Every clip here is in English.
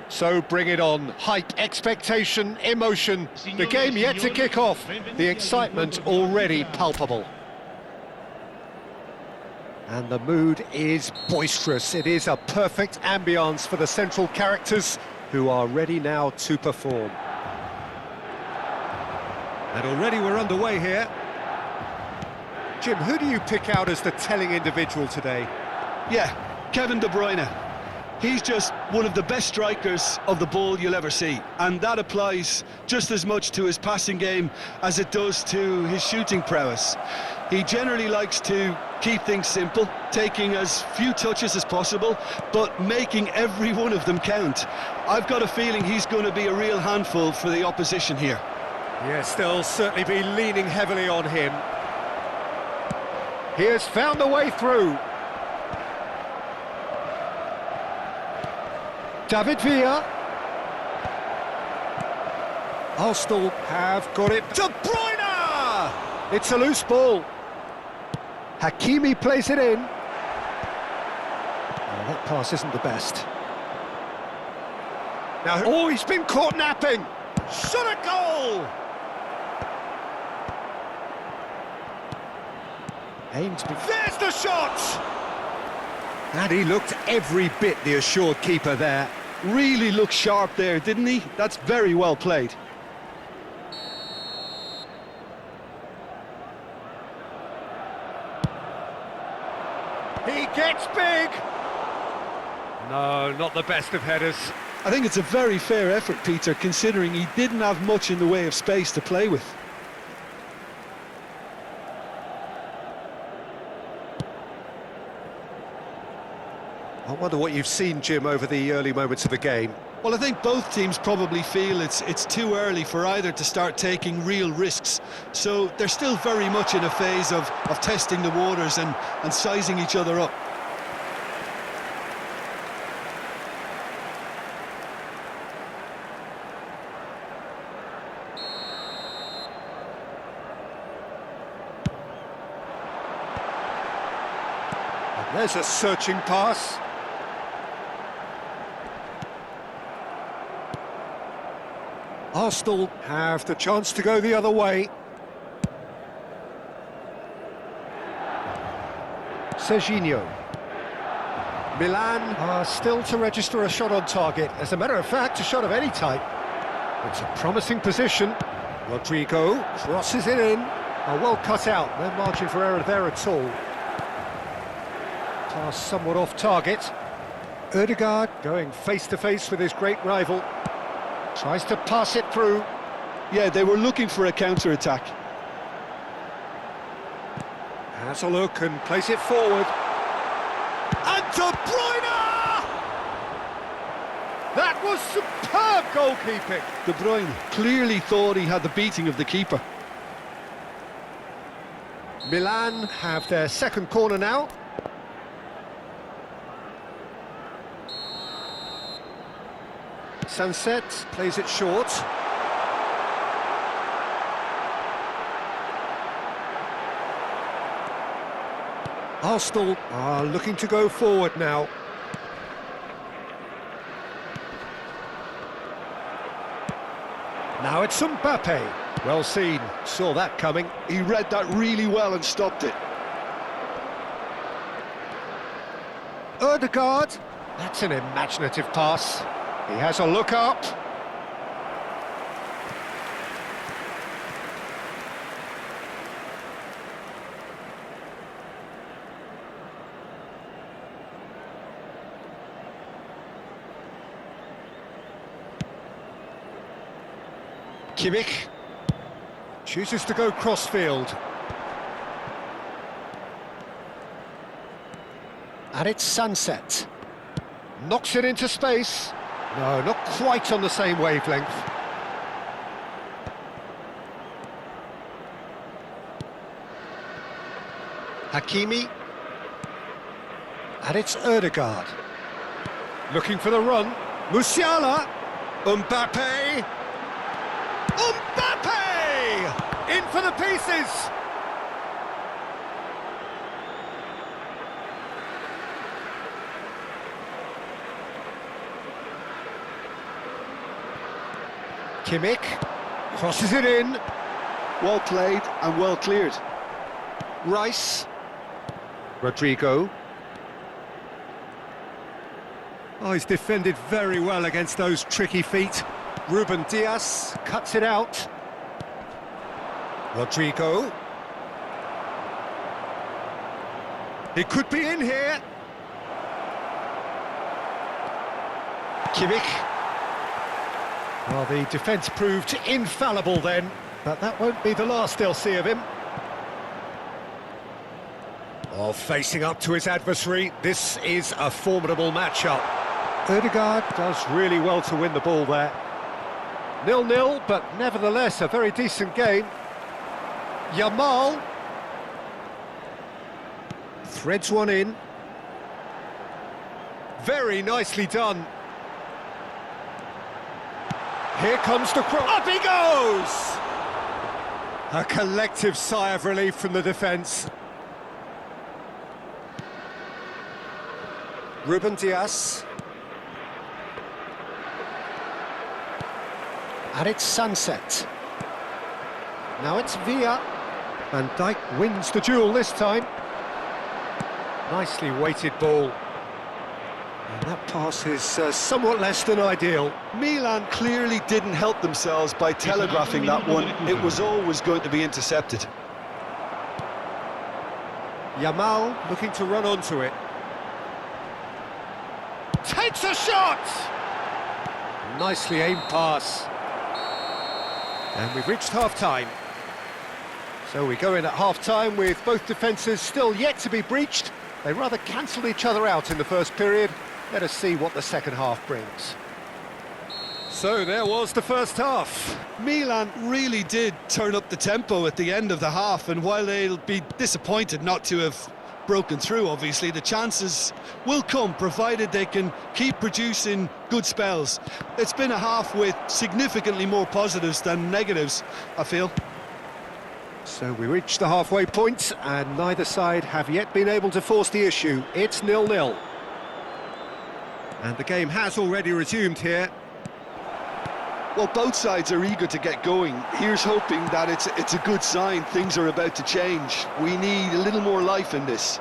So bring it on. Hype, expectation, emotion. The game yet to kick off. The excitement already palpable. And the mood is boisterous. It is a perfect ambience for the central characters who are ready now to perform. And already we're underway here. Jim, who do you pick out as the telling individual today? Yeah, Kevin De Bruyne. He's just one of the best strikers of the ball you'll ever see, and that applies just as much to his passing game as it does to his shooting prowess. He generally likes to keep things simple, taking as few touches as possible, but making every one of them count. I've got a feeling he's going to be a real handful for the opposition here. Yes, they'll certainly be leaning heavily on him. He has found a way through. David Villa. Arsenal have got it. De Bruyne! It's a loose ball. Hakimi plays it in. Oh, that pass isn't the best. Now, oh, he's been caught napping. Shot a goal! Aimed. There's the shot! And he looked every bit the assured keeper there. Really looked sharp there, didn't he? That's very well played. He gets big! No, not the best of headers. I think it's a very fair effort, Peter, considering he didn't have much in the way of space to play with. I wonder what you've seen, Jim, over the early moments of the game. Well, I think both teams probably feel it's too early for either to start taking real risks. So they're still very much in a phase of testing the waters and sizing each other up. And there's a searching pass. Arsenal have the chance to go the other way. Serginho. Milan are still to register a shot on target. As a matter of fact, a shot of any type. It's a promising position. Rodrigo crosses it in. Oh, well cut out. No margin for error there at all. Pass somewhat off target. Ødegaard going face-to-face with his great rival. Tries to pass it through. Yeah, they were looking for a counter-attack. Has a look and plays it forward. And De Bruyne! That was superb goalkeeping. De Bruyne clearly thought he had the beating of the keeper. Milan have their second corner now. Sunset plays it short. Arsenal are looking to go forward now. Now it's Mbappe. Well seen, saw that coming. He read that really well and stopped it. Ødegaard. That's an imaginative pass. He has a look up. Kimmich chooses to go crossfield. And it's Sunset. Knocks it into space. No, not quite on the same wavelength. Hakimi. And it's Ødegaard. Looking for the run. Musiala. Mbappe. Mbappe! In for the pieces! Kimmich crosses it in. Well played and well cleared. Rice. Rodrigo. Oh, he's defended very well against those tricky feet. Ruben Dias cuts it out. Rodrigo. It could be in here. Kimmich. Well, the defence proved infallible then, but that won't be the last they'll see of him. Oh, facing up to his adversary, this is a formidable matchup. Ødegaard does really well to win the ball there. 0-0, but nevertheless a very decent game. Yamal threads one in. Very nicely done. Here comes the cross. Up he goes! A collective sigh of relief from the defence. Ruben Dias. And it's Sunset. Now it's Villa. Van Dijk wins the duel this time. Nicely weighted ball. And that pass is somewhat less than ideal. Milan clearly didn't help themselves by telegraphing that one. It was always going to be intercepted. Yamal looking to run onto it. Takes a shot! Nicely aimed pass. And we've reached half-time. So we go in at half-time with both defences still yet to be breached. They rather cancelled each other out in the first period. Let us see what the second half brings. So there was the first half. Milan really did turn up the tempo at the end of the half, and while they'll be disappointed not to have broken through, obviously, the chances will come, provided they can keep producing good spells. It's been a half with significantly more positives than negatives, I feel. So we reach the halfway point, and neither side have yet been able to force the issue. It's 0-0. And the game has already resumed here. Well, both sides are eager to get going. Here's hoping that it's a good sign. Things are about to change. We need a little more life in this.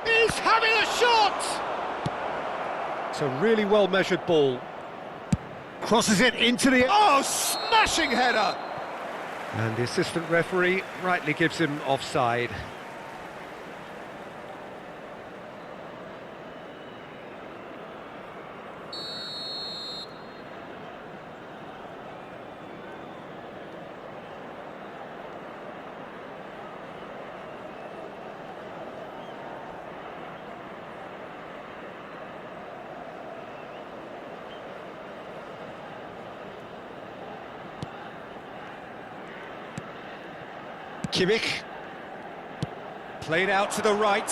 He's having a shot! It's a really well-measured ball. Crosses it into the... Oh, smashing header! And the assistant referee rightly gives him offside. Kimmich. Played out to the right.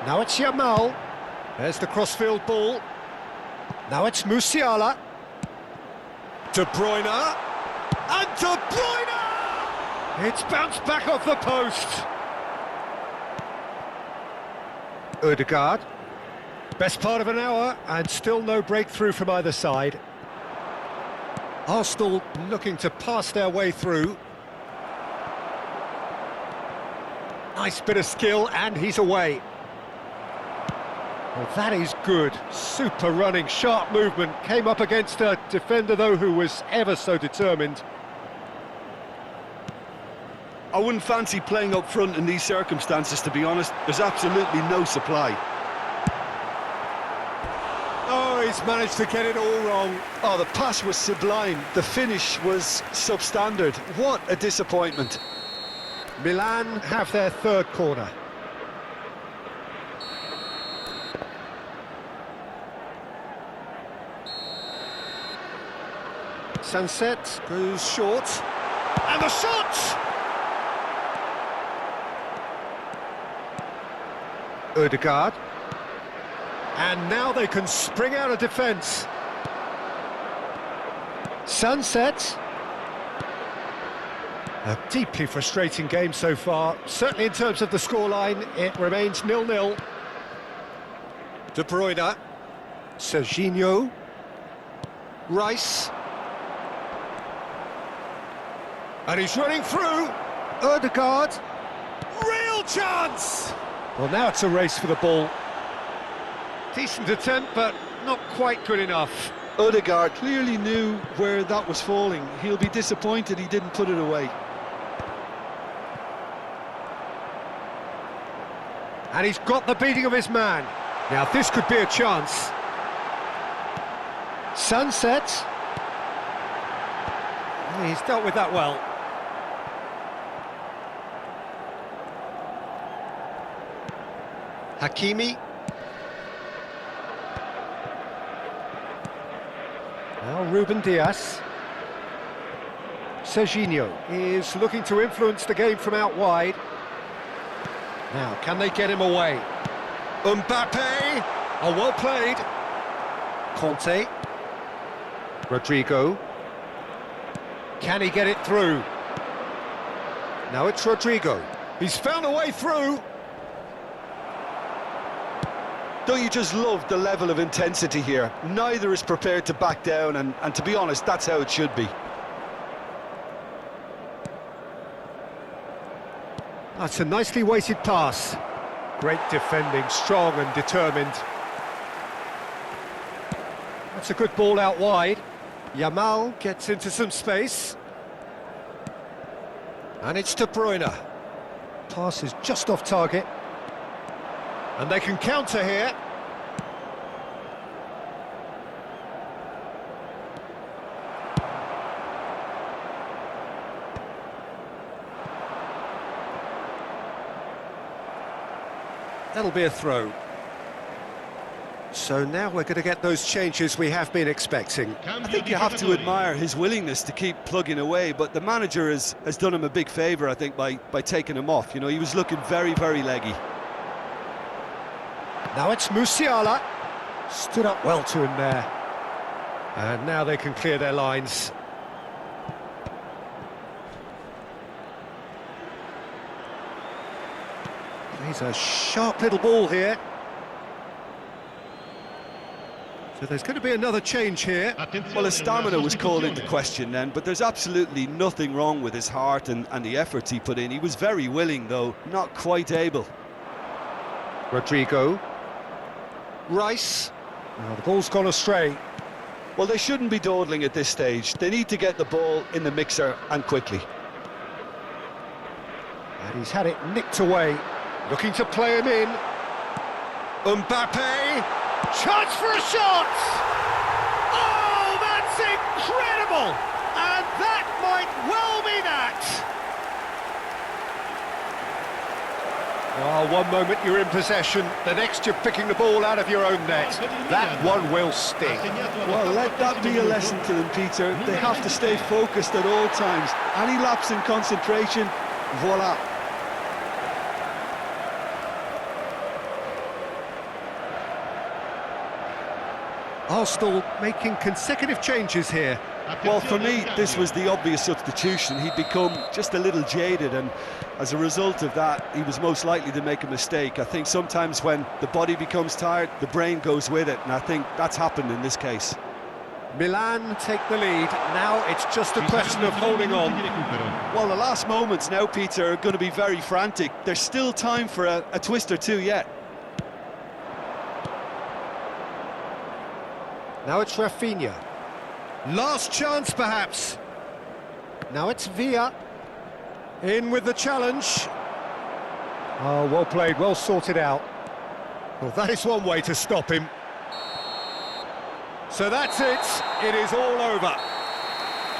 Now it's Yamal. There's the crossfield ball. Now it's Musiala. De Bruyne. And De Bruyne! It's bounced back off the post. Ødegaard. Best part of an hour, and still no breakthrough from either side. Arsenal looking to pass their way through. Nice bit of skill, and he's away. Well, that is good. Super running, sharp movement. Came up against a defender, though, who was ever so determined. I wouldn't fancy playing up front in these circumstances, to be honest. There's absolutely no supply. Oh, he's managed to get it all wrong. Oh, the pass was sublime. The finish was substandard. What a disappointment. Milan have their third corner. Sunset goes short. And the shot! Ødegaard. And now they can spring out of defence. Sunset. A deeply frustrating game so far. Certainly in terms of the scoreline, it remains 0-0. De Bruyne. Serginho. Rice. And he's running through. Ødegaard. Real chance! Well, now it's a race for the ball. Decent attempt, but not quite good enough. Ødegaard clearly knew where that was falling. He'll be disappointed he didn't put it away. And he's got the beating of his man. Now this could be a chance. Sunset. He's dealt with that well. Hakimi. Now Ruben Dias. Serginho is looking to influence the game from out wide. Now, can they get him away? Mbappe! Oh, well played. Conte. Rodrigo. Can he get it through? Now it's Rodrigo. He's found a way through. Don't you just love the level of intensity here? Neither is prepared to back down, and to be honest, that's how it should be. That's a nicely weighted pass. Great defending, strong and determined. That's a good ball out wide. Yamal gets into some space. And it's De Bruyne. Pass is just off target. And they can counter here. That'll be a throw. So now we're going to get those changes we have been expecting. I think you have to admire his willingness to keep plugging away, but the manager has done him a big favour, I think, by taking him off. You know, he was looking very, very leggy. Now it's Musiala. Stood up well to him there. And now they can clear their lines. He's a sharp little ball here. So there's going to be another change here. Well, his stamina was called into question then, but there's absolutely nothing wrong with his heart and the efforts he put in. He was very willing, though, not quite able. Rodrigo. Rice. Now the ball's gone astray. Well, they shouldn't be dawdling at this stage. They need to get the ball in the mixer and quickly. And he's had it nicked away. Looking to play him in. Mbappe. Chance for a shot! Oh, that's incredible! And that might well be that! Oh, one moment you're in possession, the next you're picking the ball out of your own net. That one will sting. Well, let that be a lesson to them, Peter. They have to stay focused at all times. Any lapse in concentration, voila. Arsenal making consecutive changes here. Well, for me, this was the obvious substitution. He'd become just a little jaded, and as a result of that, he was most likely to make a mistake. I think sometimes when the body becomes tired, the brain goes with it, and I think that's happened in this case. Milan take the lead. Now it's just a question of holding on. Well, the last moments now, Peter, are going to be very frantic. There's still time for a twist or two yet. Now it's Rafinha. Last chance, perhaps. Now it's Villa. In with the challenge. Oh, well played, well sorted out. Well, that is one way to stop him. So that's it. It is all over.